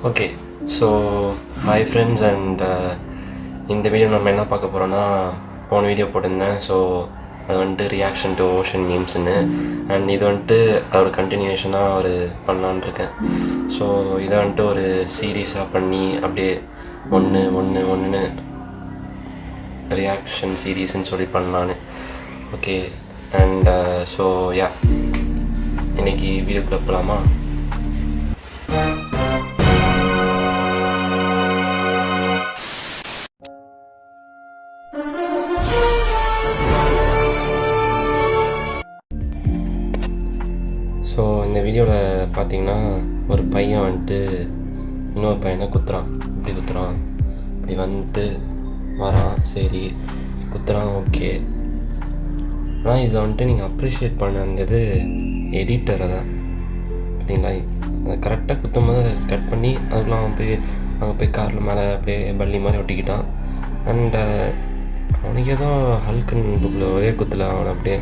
Okay, so hi friends and இந்த video நம்ம என்ன பார்க்க போகிறோன்னா, போன வீடியோ போட்டிருந்தேன். ஸோ அது வந்துட்டு ரியாக்ஷன் டு ஓஷன் மீம்ஸ்ன்னு, அண்ட் இது வந்துட்டு ஒரு கண்டினியூஷனாக பண்ணலான்னு இருக்கேன். ஸோ இதை வந்துட்டு ஒரு சீரீஸாக பண்ணி அப்படியே ஒன்று ரியாக்ஷன் சீரீஸ்ன்னு சொல்லி பண்ணலான்னு. ஓகே, அண்ட் ஸோ யா, இன்னைக்கு வீடியோக்குள்ளே போகலாமா? ஸோ இந்த வீடியோவில் பார்த்தீங்கன்னா ஒரு பையன் வந்துட்டு இன்னொரு பையனை குத்துறான். இப்படி வந்துட்டு வரான். சரி குத்துறான், ஓகே. ஆனால் இதில் வந்துட்டு நீங்கள் அப்ரிஷியேட் பண்ணது எடிட்டரை தான். பார்த்தீங்களா, அதை கரெக்டாக குத்தும் போது அதை கட் பண்ணி அதுக்குள்ள அங்கே போய் காரில் மேலே அப்படியே பள்ளி மாதிரி ஒட்டிக்கிட்டான். அண்ட் அவனுக்கு ஏதோ ஹல்க்குன்னு புக்கில் ஒரே குத்தில் அவனை அப்படியே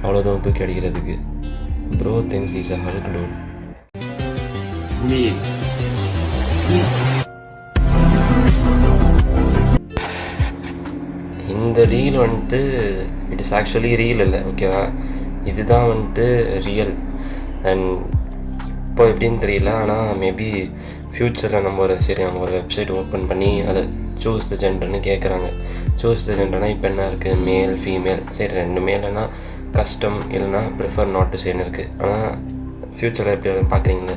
அவ்வளோ தூரம் தூக்கி அடிக்கிறதுக்கு. Bro thinks he's a Hulk dude. Me. இந்த ரீல் வந்துட்டு இட் இஸ் ஆக்சுவலி ரீல் இல்லை, ஓகேவா? இதுதான் வந்துட்டு ரியல். அண்ட் இப்போ எப்படின்னு தெரியல, ஆனால் மேபி ஃப்யூச்சரில் நம்ம ஒரு வெப்சைட் ஓப்பன் பண்ணி அதை சூஸ் த ஜெண்டர்னு கேட்குறாங்க. சூஸ் த ஜெண்டர்னால் இப்போ என்ன இருக்குது, மேல் ஃபீமேல். சரி, 2 மேல்னா கஸ்டம், இல்லைனா ப்ரிஃபர் நாட் டு சேன்னு இருக்குது. ஆனால் ஃப்யூச்சரில் எப்படி பார்க்குறீங்களே,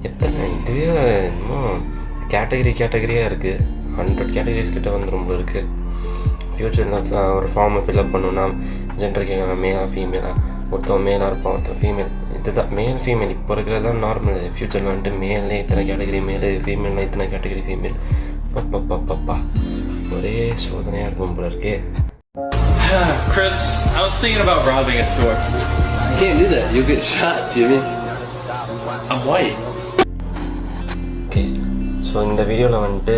எத்தனை இதுவே இன்னும் கேட்டகரியாக இருக்குது. 100 கேட்டகரிஸ் கிட்ட வந்து ரொம்ப இருக்குது. ஃப்யூச்சரில் ஒரு ஃபார்மை ஃபில்அப் பண்ணணுன்னா ஜெண்டர் கேட்குறாங்க, மேலாக ஃபீமேலாக. ஒருத்தவன் மேலாக இருப்பான், ஒருத்தன் ஃபீமேல். இதுதான் மேல் ஃபீமேல் இப்போ இருக்கிறதான் நார்மல். ஃப்யூச்சரில் வந்துட்டு மேலே இத்தனை கேட்டகரி மேல், ஃபீமேல்னா இத்தனை கேட்டகரி ஃபீமேல். பப்பா ஒரே சோதனையாக இருக்கும் போல இருக்கே. Chris, I was thinking about robbing a store. You can't do that. You'll get shot, Jimmy. I'm white. Okay, so இந்த வீடியோவில் வந்துட்டு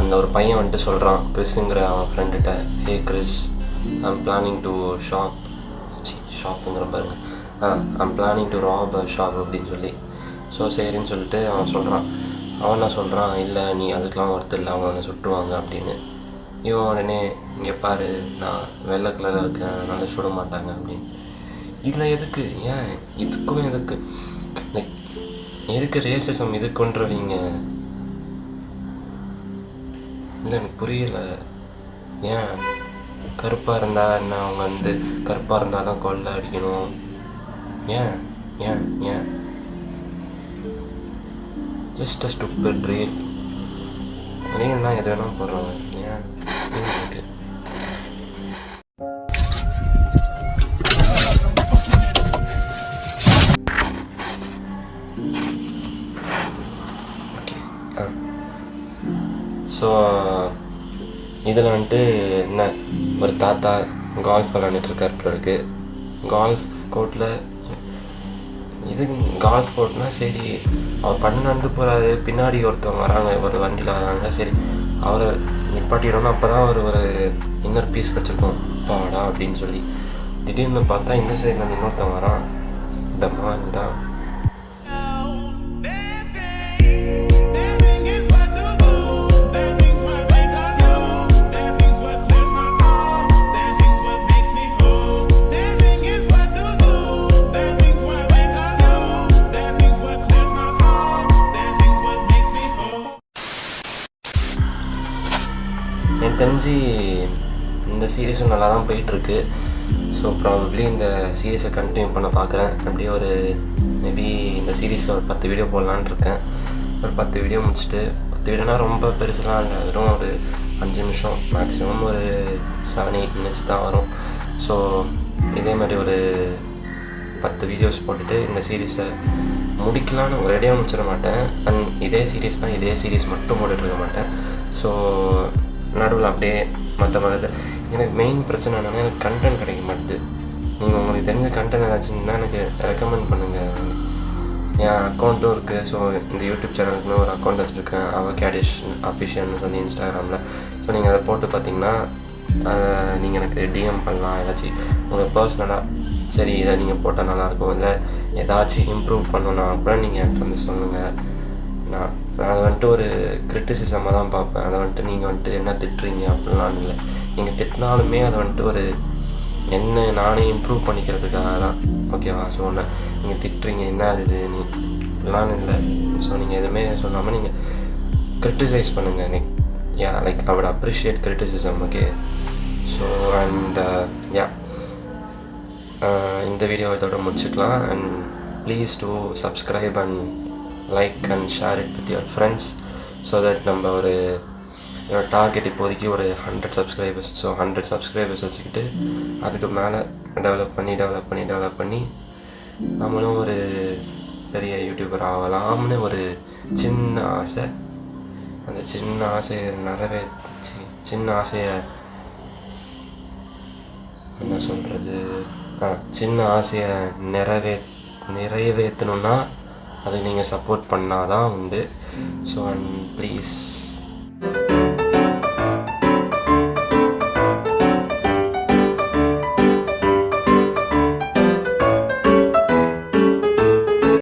அந்த ஒரு பையன் வந்துட்டு சொல்கிறான், கிறிஸுங்கிற அவன் ஃப்ரெண்டுகிட்ட, hey Chris, I'm planning to ஷாப்புங்கிற பாருங்க, I'm planning to rob a shop அப்படின்னு சொல்லி. ஸோ சரின்னு சொல்லிட்டு அவன் என்ன சொல்கிறான், இல்லை நீ அதுக்கெலாம் ஒருத்தர் இல்லை, அவங்க சுட்டுவாங்க அப்படின்னு. இவன் உடனே, இங்கே பாரு, நான் வெள்ளை கலரில் இருக்கேன், அதனால் சுட மாட்டாங்க அப்படின்னு. இதில் எதுக்கு, ஏன் இதுக்கும் எதுக்கு ரேசிசம் இது கொண்டுருவீங்க? இல்லை எனக்கு புரியல. ஏன் கருப்பாக இருந்தால் என்ன, அவங்க கருப்பாக இருந்தால் தான் கொள்ளை அடிக்கணும்? ஏன் ஏன் ஏன் ஜஸ்ட் அ ஸ்டூபிட் ரீல். ரீல்லாம் எது வேணால் போடுறாங்க. ஏன் இருக்கு? ஓகே, ஸோ இதில் வந்துட்டு என்ன, ஒரு தாத்தா கால்ஃப் விளாண்டுட்டுருக்கார் போல இருக்கு. கால்ஃப் கோர்ட்டில் இது கால்ஃப் கோர்ட்னா சரி, அவர் பண்ண நடந்து போகிறாரு. பின்னாடி ஒருத்தவங்க வராங்க, ஒரு வண்டியில் வராங்க. சரி, அவரை நிப்பாட்டிடணும். அப்போ தான் ஒரு இன்னொரு பீஸ் கிடச்சிருக்கோம், பாடா அப்படின்னு சொல்லி. திடீர்னு பார்த்தா இந்த சைடில் வந்து இன்னொருத்தவங்க வரான். டம்மா தான் எனக்கு தெரிஞ்சு இந்த சீரீஸும் நல்லா தான் போயிட்டுருக்கு. ஸோ ப்ராபப்ளி இந்த சீரீஸை கண்டினியூ பண்ண பார்க்குறேன். அப்படியே மேபி இந்த சீரீஸில் ஒரு 10 வீடியோ போடலான்னு இருக்கேன். ஒரு 10 வீடியோ முடிச்சுட்டு, 10 வீடியோனால் ரொம்ப பெருசுலாம் இல்லை, வெறும் ஒரு 5 நிமிஷம், மேக்ஸிமம் ஒரு 7-8 மினிட்ஸ் தான் வரும். ஸோ இதே மாதிரி ஒரு 10 வீடியோஸ் போட்டுட்டு இந்த சீரீஸை முடிக்கலான்னு ஒரேடியாக முடிச்சிட மாட்டேன். அண்ட் இதே சீரீஸ் மட்டும் போட்டுட்ருக்க மாட்டேன். ஸோ நடுவில் அப்படியே மற்ற எனக்கு மெயின் பிரச்சனை என்னென்னா, எனக்கு கண்டென்ட் கிடைக்க மாட்டுது. நீங்கள் உங்களுக்கு தெரிஞ்ச கண்டென்ட் ஏதாச்சுன்னா எனக்கு ரெக்கமெண்ட் பண்ணுங்கள். என் அக்கௌண்ட்டும் இருக்குது. ஸோ இந்த யூடியூப் சேனலுக்குன்னு ஒரு அக்கௌண்ட் வச்சுருக்கேன், அவகேடிஷ் அஃபிஷியல்னு சொல்லி இன்ஸ்டாகிராமில். ஸோ நீங்கள் அதை போட்டு பார்த்தீங்கன்னா அதை நீங்கள் எனக்கு டிஎம் பண்ணலாம். ஏதாச்சும் உங்கள் பர்சனலாக சரி இதை நீங்கள் போட்டால் நல்லாயிருக்கும், இல்லை ஏதாச்சும் இம்ப்ரூவ் பண்ணணுன்னா கூட நீங்கள் என்கிட்ட வந்து சொல்லுங்கள். நான் அதை வந்துட்டு ஒரு கிரிட்டிசிசமாக தான் பார்ப்பேன். அதை வந்துட்டு நீங்கள் வந்துட்டு என்ன திட்டுறீங்க அப்படிலாம் இல்லை. நீங்கள் திட்டினாலுமே அதை வந்துட்டு ஒரு என்ன நானே இம்ப்ரூவ் பண்ணிக்கிறதுக்காக தான், ஓகேவா? ஸோ நீங்கள் திட்டுறீங்க என்ன இது நீ இப்படிலாம் இல்லை. ஸோ நீங்கள் எதுவுமே சொல்லாமல் நீங்கள் கிரிட்டிசைஸ் பண்ணுங்கள். Like I would appreciate criticism, okay? So and இந்த வீடியோ இதோட முடிச்சுக்கலாம். And please do subscribe and like and share it with your friends so that நம்ம ஒரு டார்கெட் இப்போதைக்கு ஒரு 100 சப்ஸ்கிரைபர்ஸ். ஸோ 100 சப்ஸ்கிரைபர்ஸ் வச்சுக்கிட்டு அதுக்கு மேலே டெவலப் பண்ணி நம்மளும் ஒரு பெரிய யூடியூபர் ஆகலாம்னு ஒரு சின்ன ஆசை. அந்த சின்ன ஆசையை என்ன சொல்கிறது, சின்ன ஆசையை நிறைவேற்றணுன்னா அதுக்கு நீங்கள் சப்போர்ட் பண்ணால் தான் உண்டு. So and please